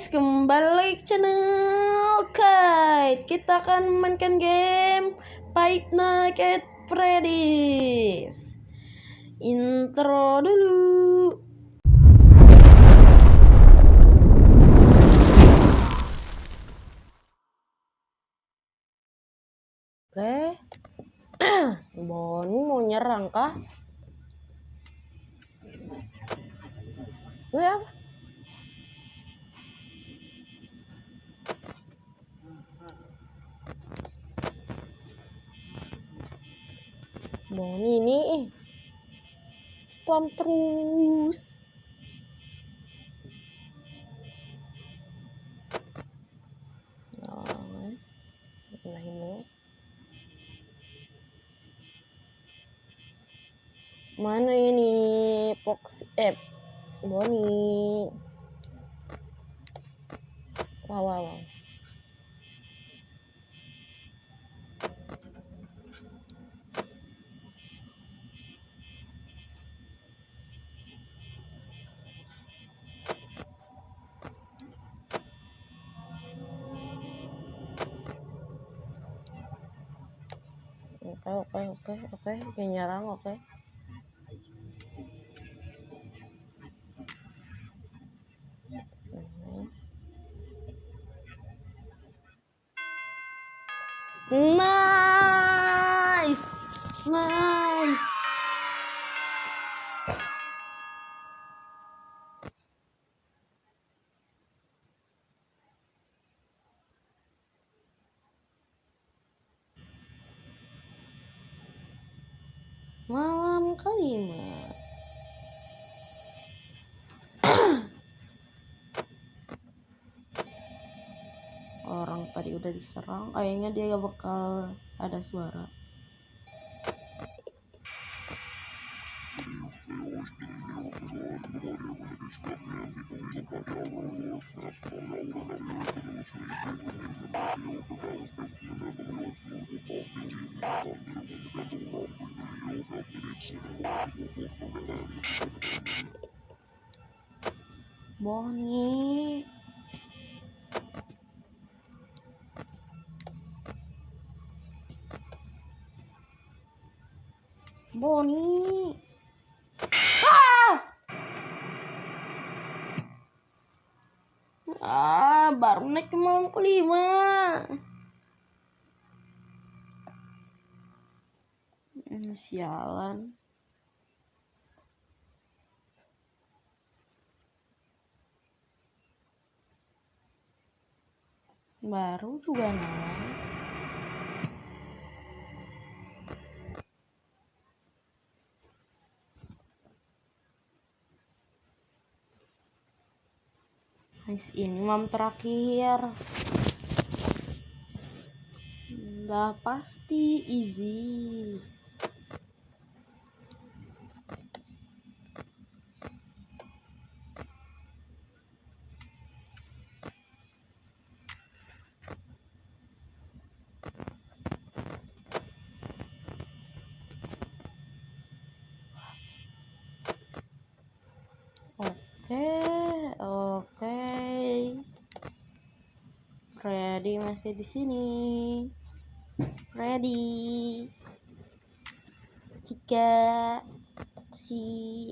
guys, kembali lagi ke channel Kite. Kita akan mainkan game Five Nights at Freddy's. Intro dulu. Oke. Bonnie mau nyerang kah? Gue apa? Bonnie ini spam terus. Nah, ini. Mana ini Fox Bonnie? Wow. Oke, nyerang, oke. Nice. Malam kelima. Orang tadi udah diserang, kayaknya dia gak bakal ada suara. Bonnie. Baru naik ke malam kelima. Sialan. Baru juga naik. Ini malam terakhir. Udah pasti easy. Oke. Freddy masih di sini. Freddy. Jika si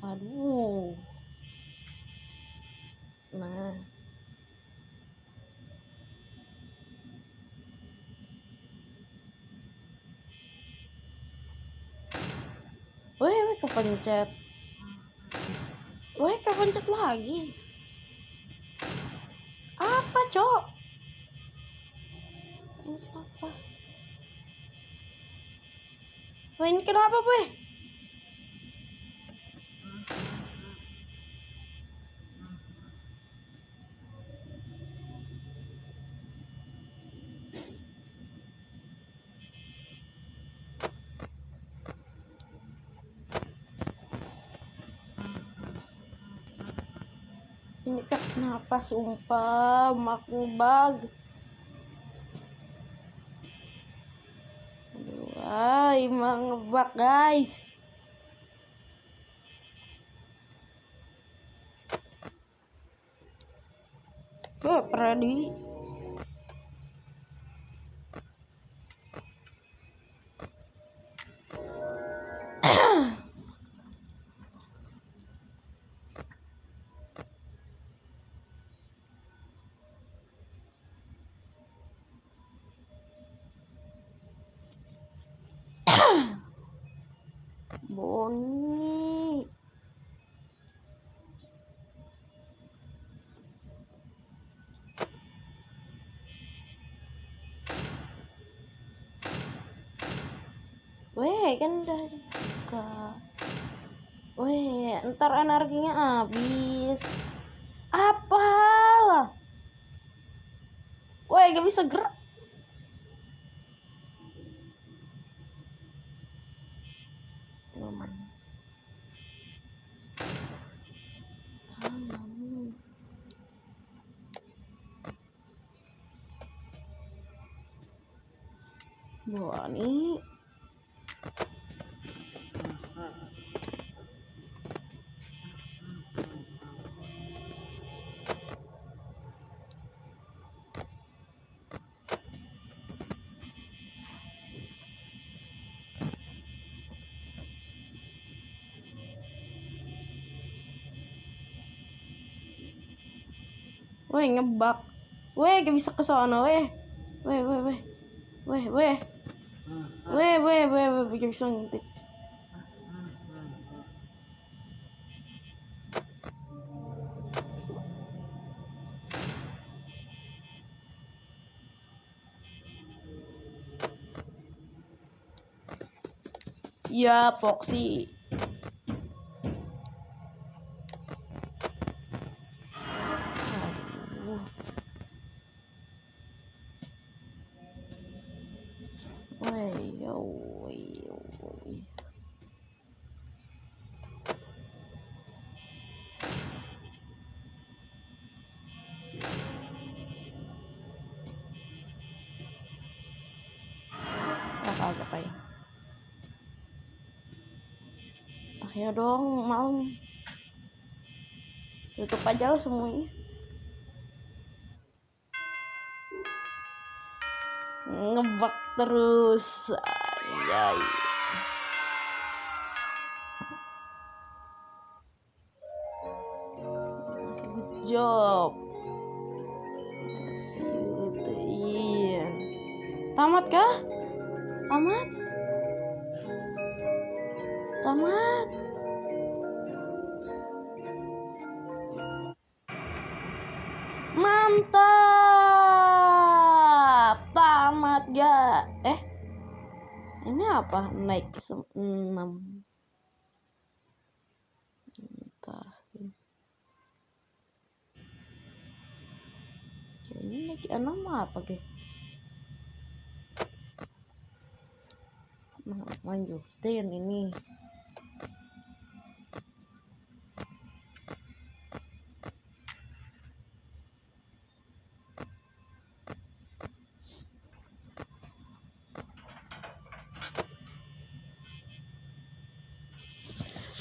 aduh. Nah. Weh, kepencet. Kepencet lagi. Apa, Cok? Ini kenapa? Ini kenapa, Boy? Ini kenapa sumpah maku bug. ngebug guys. Freddy. Boni. Weh, kan udah buka. Weh, ntar energinya habis. Apalah. Weh, gak bisa gerak. Boni. Weh, ngebug. Weh, gak bisa ke sana, weh. Weh. Gak bisa ngintip. Ya, Foxy. Kagak kayak. Ayo dong, malam. Tutup aja lah semuanya. Ngebug terus. Anjay. Good job. Tamat kah? Tamat. Mantap. Tamat gak? Ini apa? Naik ke 6. Entah. Ini naik 6 apa ke? Lanjutin ini.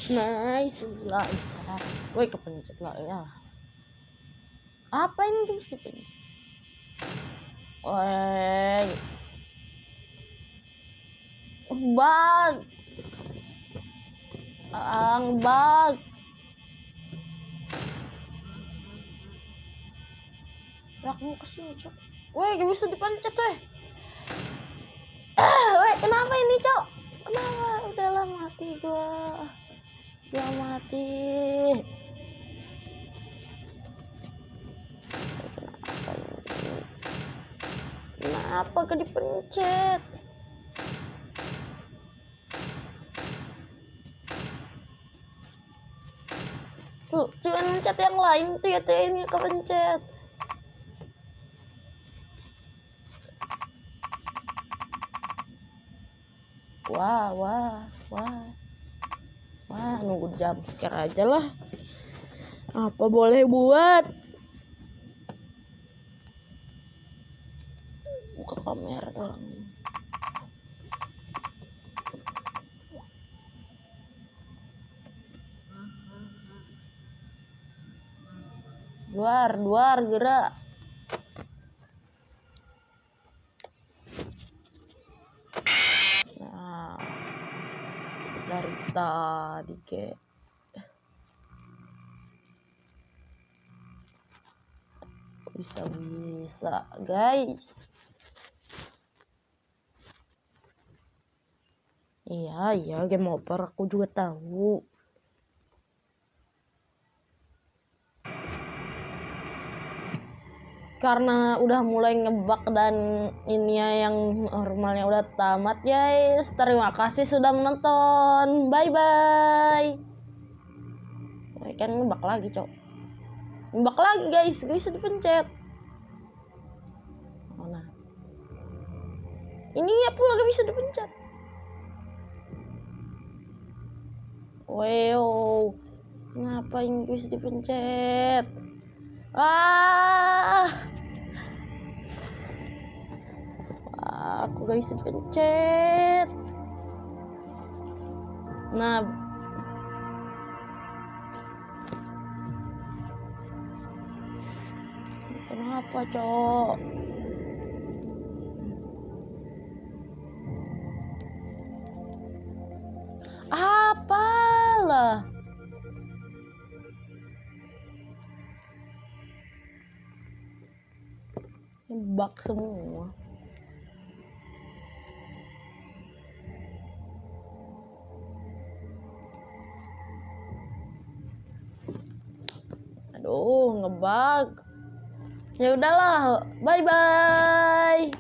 Nice, lancar. Woi, kepencet lah ya. Apa ini terus dipencet? Woi. Bug. Bug. Aku kesini, Cok. Woi, gak bisa dipencet, weh. Weh, kenapa ini, Cok? Kenapa? Udahlah, mati gua. Dia mati. Kenapa ini? Kenapa gak dipencet? Tuh, jangan pencet yang lain tuh ya, ini kepencet. Wah, nunggu jam scare aja lah. Apa boleh buat? Buka kamera doang. Duar, gerak. Nah, dari tadi ke bisa guys. Iya, game over aku juga tahu. Karena udah mulai ngebug dan ini yang normalnya udah tamat guys. Terima kasih sudah menonton. Bye bye. Kan ngebug lagi cok. Ngebug lagi guys. Gak bisa dipencet. Mana? Ini ya pula gak bisa dipencet. Wow. Ngapain gak bisa dipencet? Aku gak bisa dipencet. Nah, kenapa cok? Apalah. Bug semua. Aduh, ngebug. Ya udahlah, bye bye.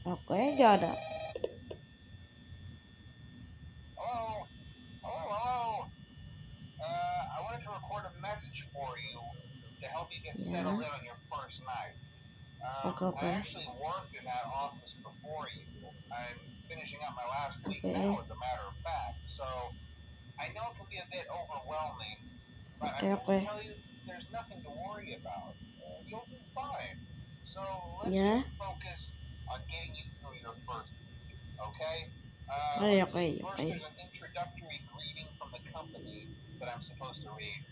Oke, gak ada. Hello. I wanted to record a message for you to help you get settled in on your first night. Okay. I actually worked in that office before you. I'm finishing up my last week now, as a matter of fact. So I know it can be a bit overwhelming, but I'm here to tell you there's nothing to worry about. You'll be fine. So let's just focus on getting you through your first week, okay? Let's see. First, there's an introductory greeting from the company that I'm supposed to read.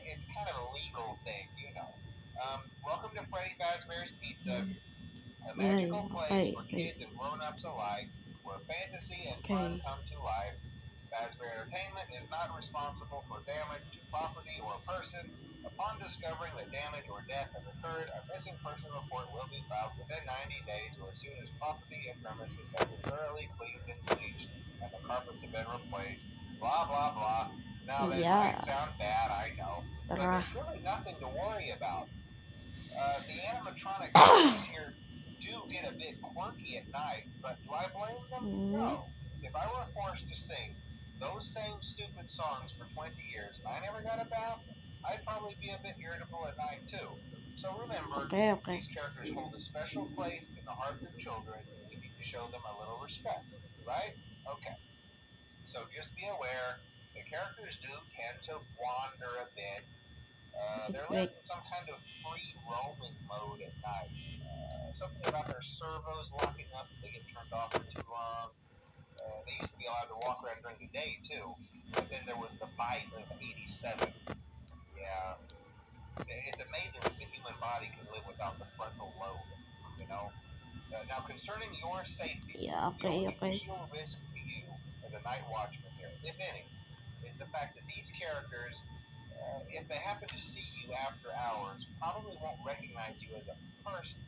It's kind of a legal thing, you know. Welcome to Freddy Fazbear's Pizza, a magical place for kids and grown-ups alike, where fantasy and fun come to life. Fazbear Entertainment is not responsible for damage to property or person. Upon discovering that damage or death has occurred, a missing person report will be filed within 90 days or as soon as property and premises have been thoroughly cleaned and bleached and the carpets have been replaced. Blah, blah, blah. Now, that might sound bad, I know, but there's really nothing to worry about. The animatronics here do get a bit quirky at night, but do I blame them? No. If I were forced to sing those same stupid songs for 20 years and I never got a bath, I'd probably be a bit irritable at night too. So remember, these characters hold a special place in the hearts of children and we need to show them a little respect, right? Okay. So just be aware, the characters do tend to wander a bit. They're left in some kind of free roaming mode at night. Something about their servos locking up if they get turned off for too long. They used to be allowed to walk around during the day too, but then there was the bite of '87. Yeah, it's amazing that the human body can live without the frontal lobe. You know. Now, concerning your safety, the only real risk to you as a night watchman here, if any, is the fact that these characters, if they happen to see you after hours, probably won't recognize you as a person.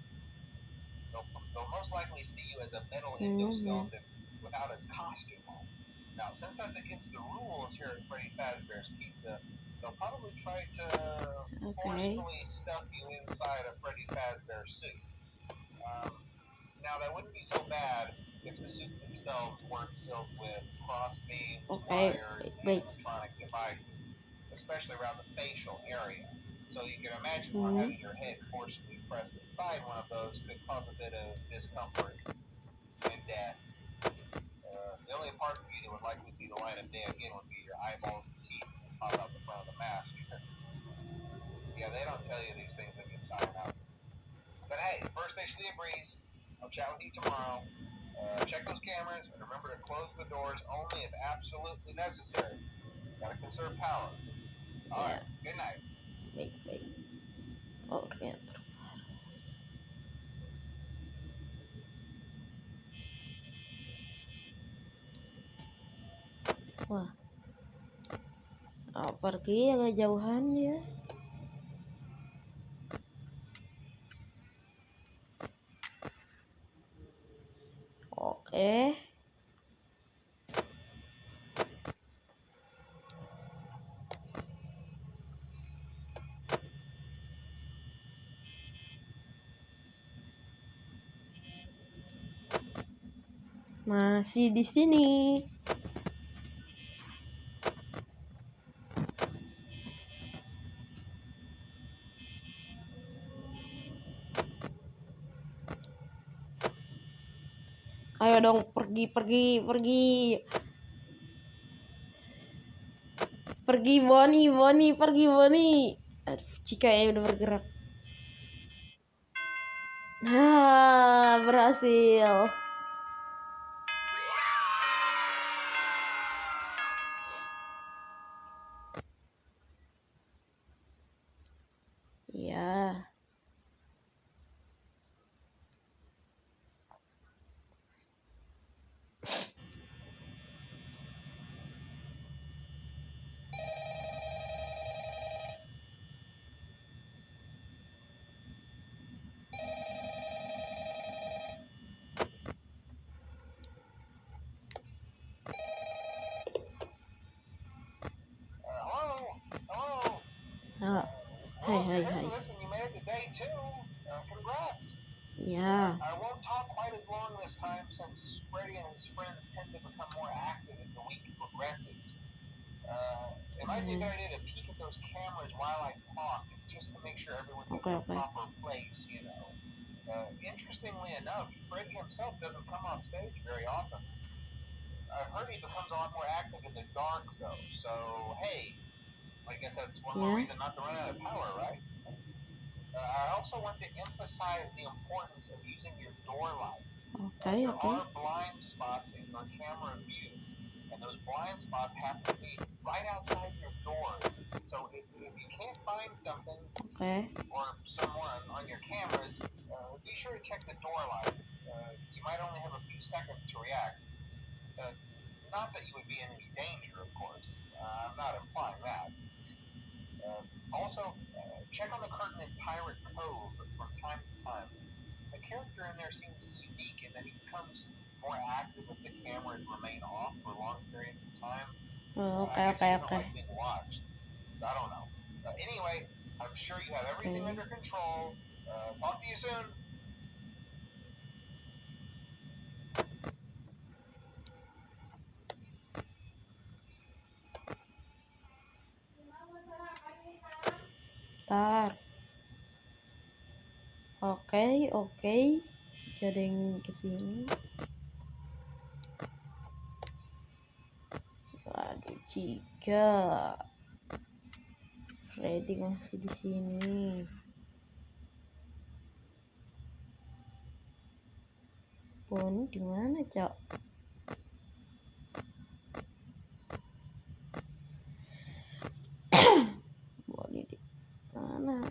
They'll most likely see you as a metal endoskeleton without its costume on. Now, since that's against the rules here at Freddy Fazbear's Pizza, they'll probably try to forcefully stuff you inside a Freddy Fazbear suit. Now that wouldn't be so bad if the suits themselves weren't filled with crossbeams, wires, and electronic devices, especially around the facial area. So you can imagine how having your head forcibly pressed inside one of those could cause a bit of discomfort and death. The only parts of you that would likely see the light of day again would be your eyeballs and teeth that pop out the front of the mask. Yeah, they don't tell you these things when you sign up. But hey, first station of the breeze. I'll chat with you tomorrow. Check those cameras and remember to close the doors only if absolutely necessary. Gotta conserve power. Alright, good night. Baik. Oh, ternyata. Wah. Oh, pergi yang jauhan ya. Oke. Masih di sini. Ayo dong, pergi. Pergi Bonnie, pergi Bonnie. Jika ya udah bergerak. Nah, berhasil. Ya. Hai. Listen, you made it to day 2. Congrats. Ya. I won't talk quite as long this time since Freddy and his friends tend to become more active as the week progresses. It might be a good idea to peek at those cameras while I talk, just to make sure everyone's in the proper place, you know. Interestingly enough, Freddy himself doesn't come off stage very often. I've heard he becomes a lot more active in the dark, though, so hey, I guess that's one more reason not to run out of power, right? I also want to emphasize the importance of using your door lights. There are blind spots in your camera view, and those blind spots have to be right outside your doors. So if you can't find something or someone on your cameras, be sure to check the door light. You might only have a few seconds to react. Not that you would be in any danger, of course. I'm not implying that. Also, check on the curtain in Pirate Cove from time to time. The character in there seems unique in that he becomes more active if the cameras remain off for long periods of time. I guess he doesn't like being watched. I don't know. Anyway, I'm sure you have everything under control. Talk to you soon. Ntar. Oke. Jadi yang kesini. Waduh, jika Freddy masih di sini. Bonnie di mana, Cok? Bonnie di mana?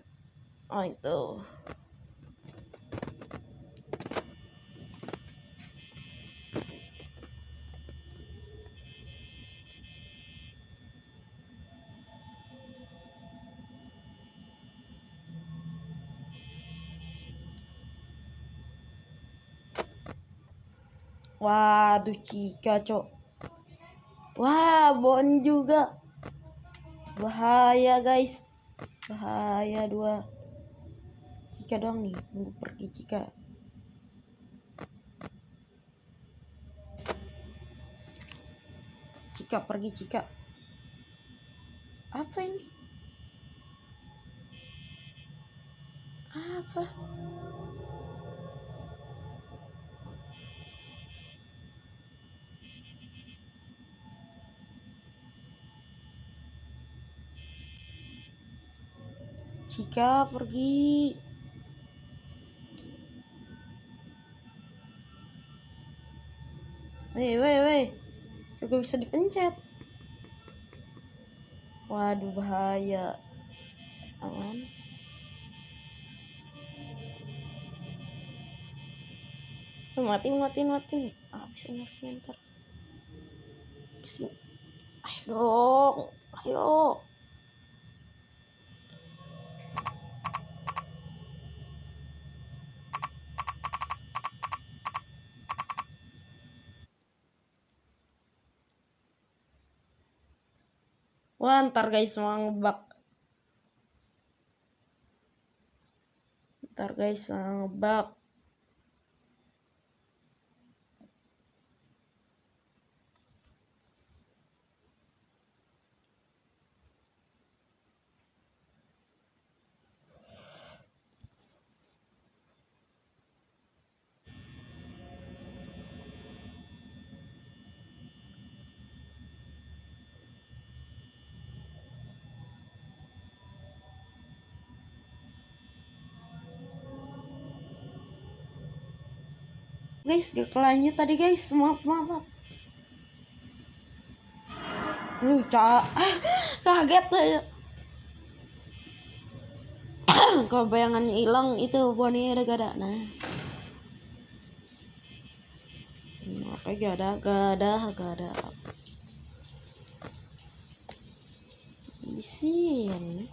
Oh, itu. Waduh, Cika, Cok. Wah, Bonnie juga. Bahaya guys, bahaya. 2 Cika doang nih, nunggu pergi Cika. Cika pergi Cika. Apa ini? Apa? Cika pergi. Weh. Juga bisa dipencet. Waduh, bahaya. Aman. Matiin. Bisa energinya ntar. Kesini. Ayo dong. Ayo. Wah, ntar guys mau ngebug. Guys, gak kelanjut tadi guys. Maaf. Kaget aja. Kalau bayangannya hilang itu bonnya udah gak ada. Nah. Oke, gak ada. Isi yang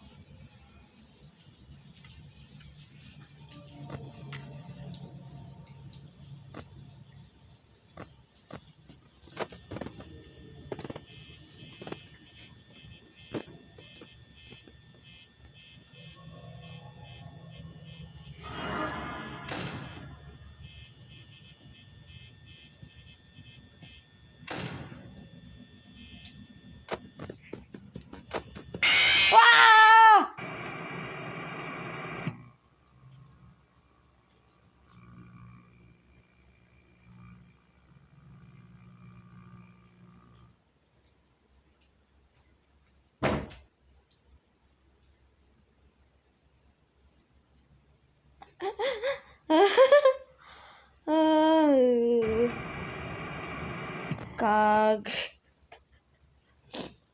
kaget.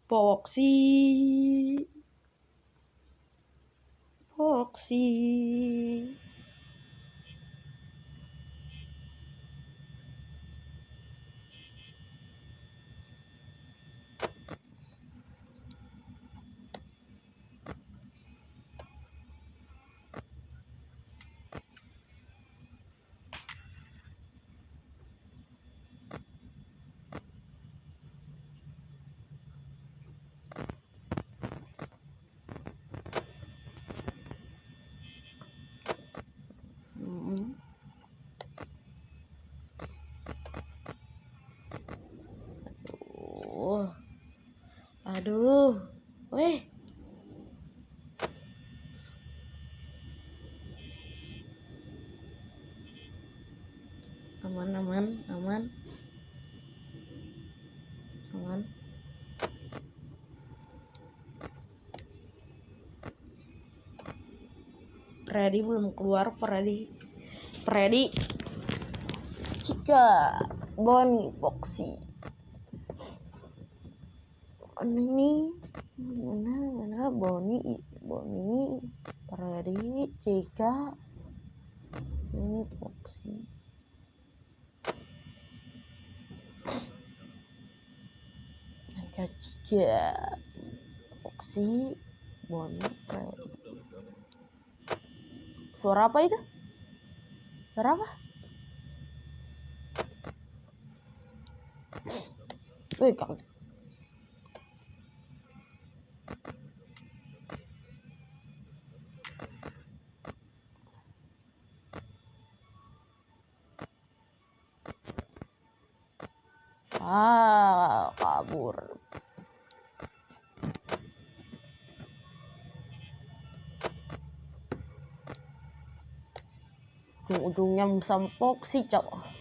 Foxy. Aduh. Weh. Aman. Freddy belum keluar. Freddy. Cika, Bonnie, Foxy. Ini mana Bonnie, Freddy, Cika. Ini Foxy. Agak Cika, Foxy, Bonnie, Freddy. Suara apa itu? Suara apa? Wih, kaget. Kabur. Ujung-ujungnya sempok sih, Cok.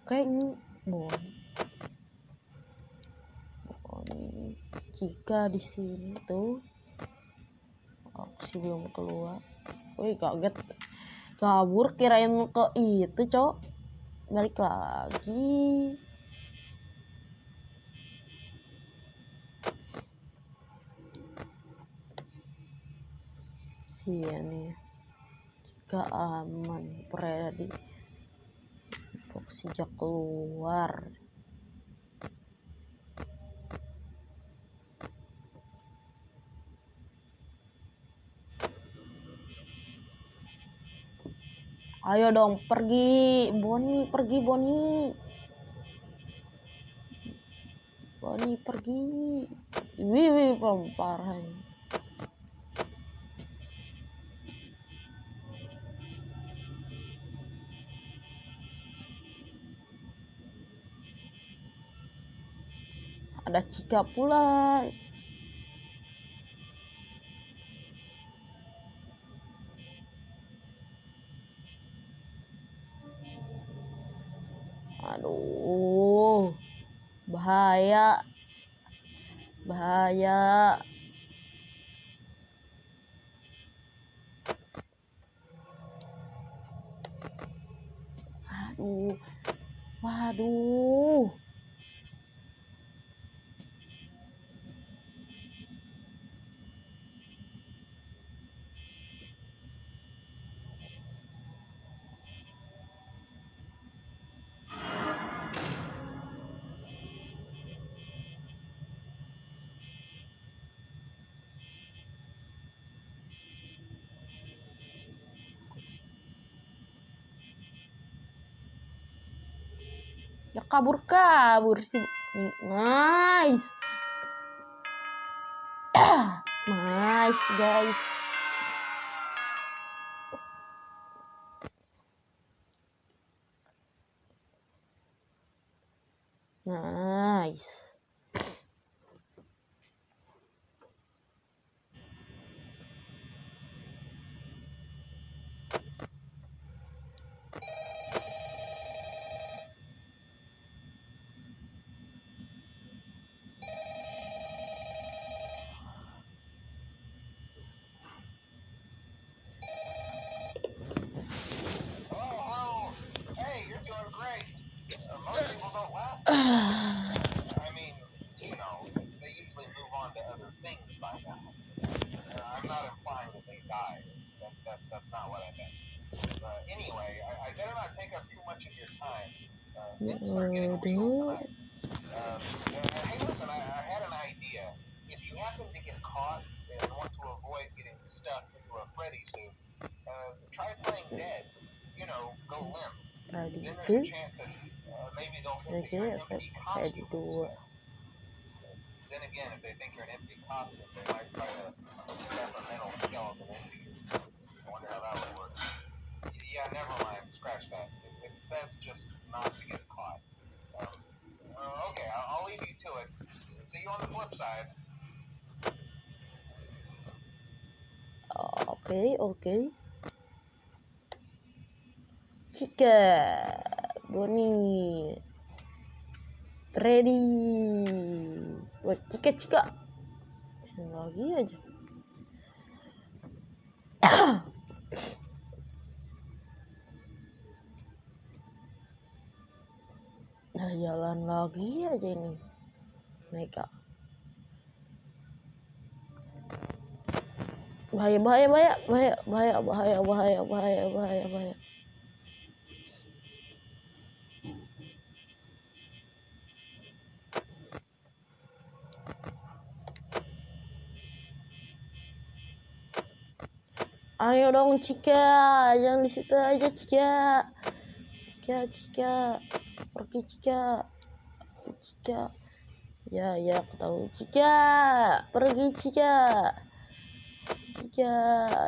Oke, jika di sini tuh belum keluar. Wih, kaget. Kabur, kirain ke itu, Cok. Balik lagi. Sini. Jika aman, ready. Sejak keluar. Ayo dong, pergi. Bonnie, pergi, Bonnie. Bonnie, pergi. Wih, parah ini. Ada Cika pula. Aduh, bahaya. Waduh. Ya kabur sih. Nice. Nice, guys. Nice. Oh, hey, you're doing great. Most people don't last. I mean, they usually move on to other things by now. I'm not implying that they died. That's not what I meant. Anyway, I better not take up too much of your time. Things are getting real tonight. Hey, listen, I had an idea. If you happen to get caught and want to avoid getting stuffed into a Freddy suit, try playing dead. Go limp. Then there's a chance that maybe they'll think that you're an empty costume instead. Then again, if they think you're an empty costume, they might try to stuff a mental skeleton into you. I wonder how that would work. Yeah, never mind. Scratch that. It's best just not to get caught. Okay, I'll leave you to it. See you on the flip side. Oke. Cika, Bonnie, ready. Buat Cika. Sini lagi aja. Nah, jalan lagi aja ini. Mereka. Bahaya. Ayo dong Cika, jangan di situ aja Cika. Cika, pergi Cika. Ya, aku tahu Cika, pergi Cika.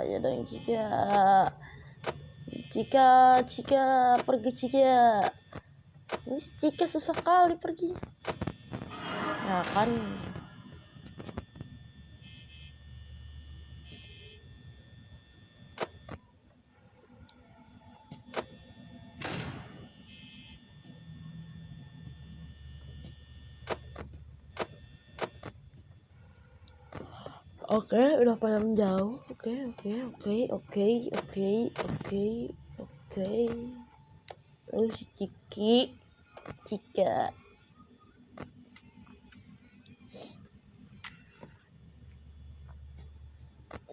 Ya dong Cika. Cika, pergi Cika. Ini Cika susah kali pergi. Nah kan. Oke, udah pada menjauh. Oke. Terus Cika.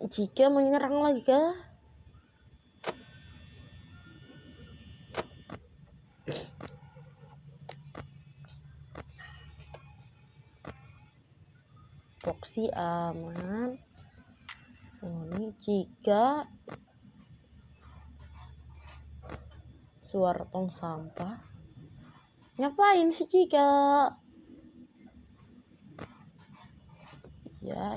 Cika menyerang lagi kah? Foxy aman. Oh, ini Cika. Suara tong sampah. Ngapain sih Cika? Ya.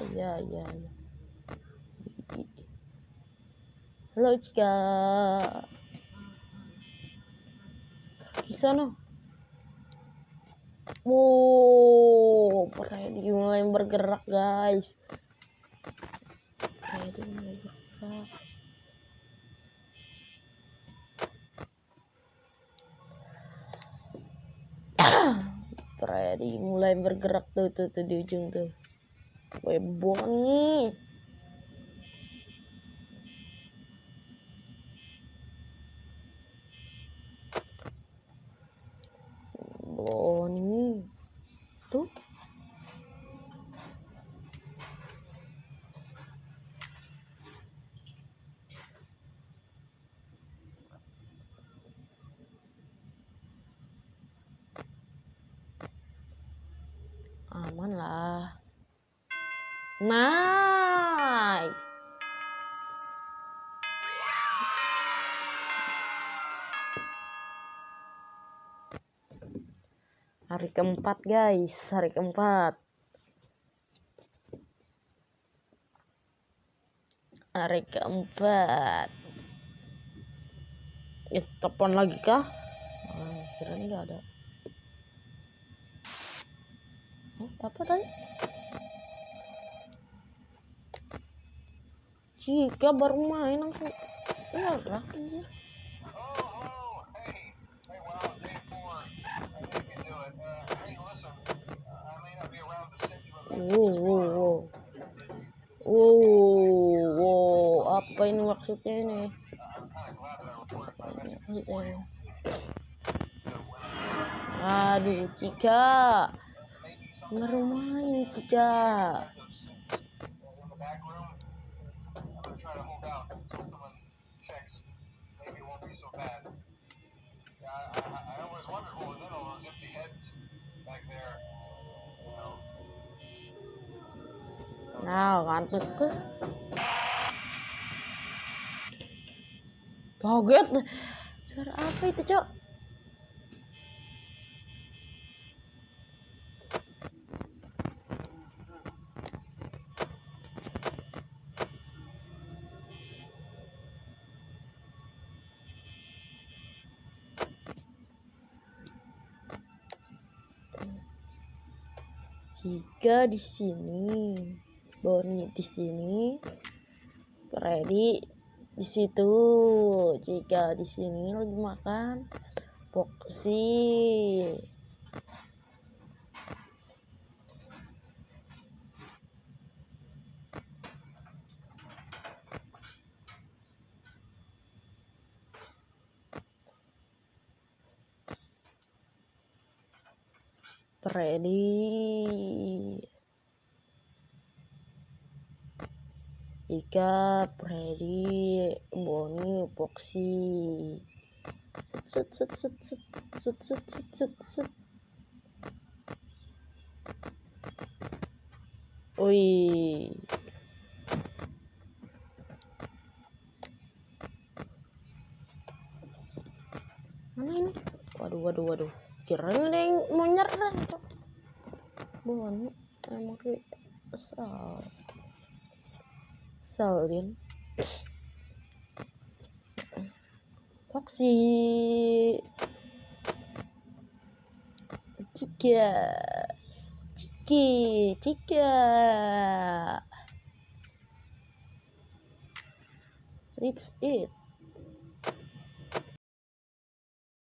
Halo Cika. Di sana. Wow, Freddy mulai bergerak guys. Freddy mulai bergerak tuh di ujung tuh. Bonnie. Bonnie. Tuh. Aman lah. Nice. Hari keempat guys, hari keempat. Telepon lagi kah? Kirain nggak ada. Apa tadi? Jika baru main langsung nyerah anjir. Wow, apa ini maksudnya ini? Aduh, Cika. Baru main Cika. Nah, ngantuk ke? Kaget. Suara apa itu, Cok? Jika di sini, Bonnie di sini, Freddy di situ. Jika di sini lagi makan, Foxy. Freddy. Ika, Freddy, Bonnie, Foxy. Set. Wih. Waduh. Kirain dia yang mau nyerang, Cok. Bukan, emang kayak salin. Foxy. Cika. It's it.